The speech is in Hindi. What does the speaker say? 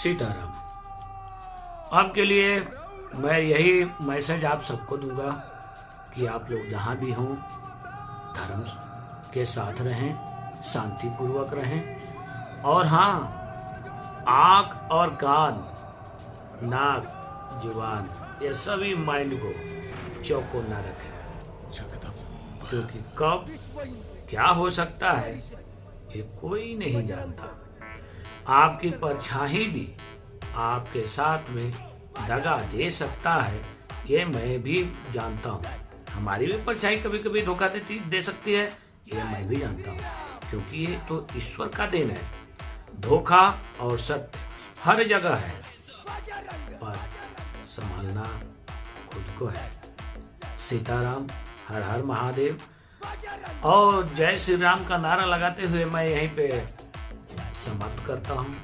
सीताराम। आपके लिए मैं यही मैसेज आप सबको दूंगा कि आप लोग जहाँ भी हों धर्म के साथ रहें, शांतिपूर्वक रहें, और हाँ, आँख और कान, नाक, जुबान, ये सभी माइंड को चौकन्ना रखें, क्योंकि कब क्या हो सकता है ये कोई नहीं जानता। आपकी परछाई भी आपके साथ में दगा दे सकता है, ये मैं भी जानता हूँ। हमारी भी परछाई कभी कभी धोखा दे सकती है, ये मैं भी जानता हूँ, क्योंकि ये तो ईश्वर का देन है। धोखा और सत्य हर जगह है, पर संभालना खुद को है। सीताराम, हर हर महादेव, और जय श्री राम का नारा लगाते हुए मैं यहीं पे समाप्त करता हूँ।